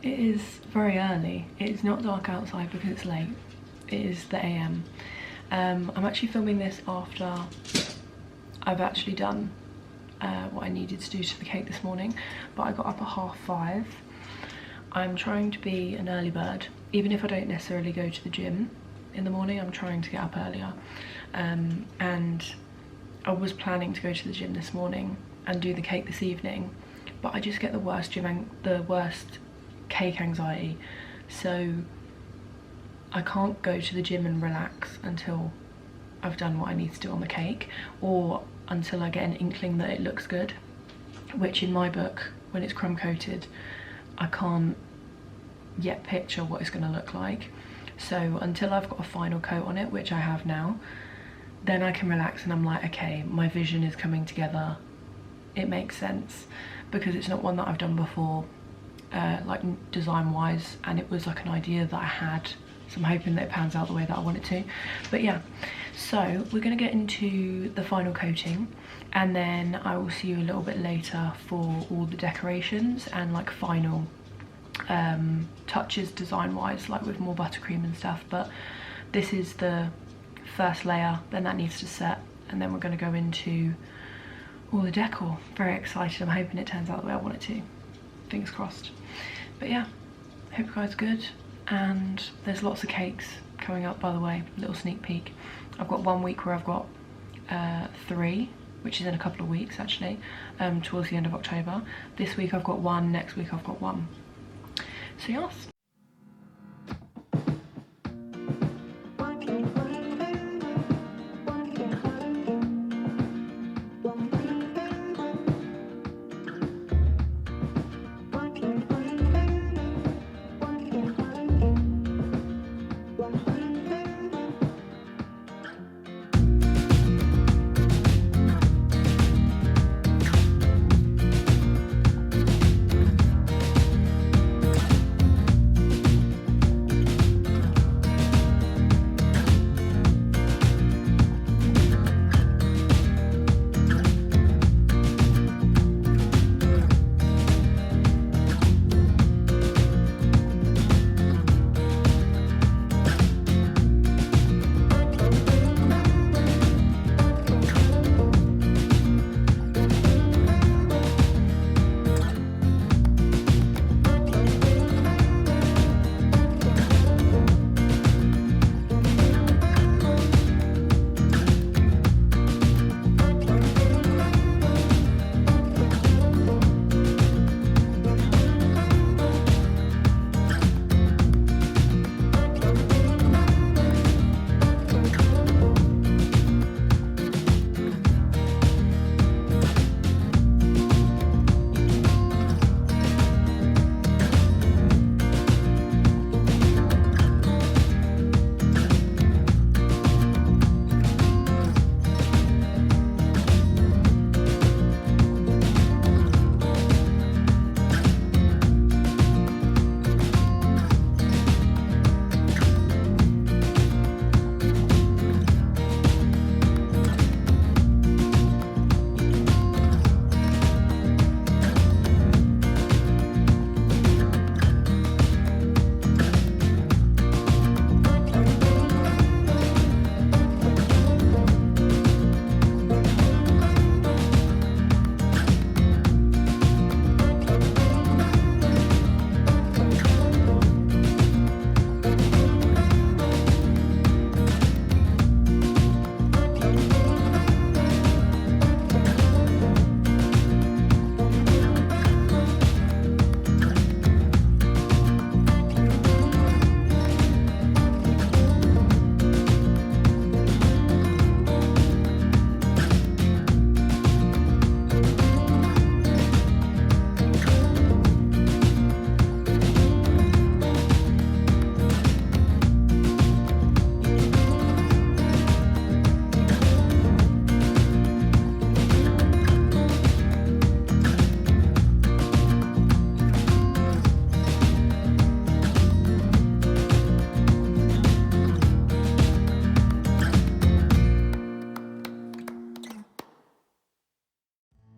It is very early. It's not dark outside because it's late. It is the AM. I'm actually filming this after I've actually done what I needed to do to the cake this morning, but I got up at 5:30. I'm trying to be an early bird. Even if I don't necessarily go to the gym in the morning, I'm trying to get up earlier. And I was planning to go to the gym this morning and do the cake this evening, but I just get the worst cake anxiety, so I can't go to the gym and relax until I've done what I need to do on the cake, or until I get an inkling that it looks good, which in my book, when it's crumb coated, I can't yet picture what it's going to look like. So until I've got a final coat on it, which I have now, then I can relax and I'm like, okay, my vision is coming together, it makes sense, because it's not one that I've done before, like design wise, and it was like an idea that I had, so I'm hoping that it pans out the way that I want it to. But yeah, so we're going to get into the final coating, and then I will see you a little bit later for all the decorations and like final touches design wise, like with more buttercream and stuff. But this is the first layer, then that needs to set, and then we're going to go into all the decor. Very excited. I'm hoping it turns out the way I want it to. Fingers crossed. But yeah, hope you guys are good, and there's lots of cakes coming up, by the way. Little sneak peek. I've got 1 week where I've got 3, which is in a couple of weeks actually, towards the end of October. This week I've got 1, next week I've got 1. So yes.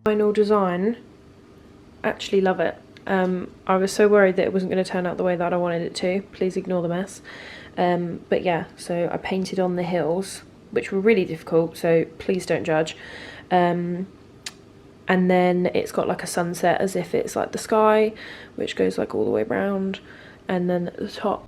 Final design, actually love it. I was so worried that it wasn't going to turn out the way that I wanted it to. Please ignore the mess. But yeah, so I painted on the hills, which were really difficult, so please don't judge. And then it's got like a sunset as if it's like the sky, which goes like all the way round. And then at the top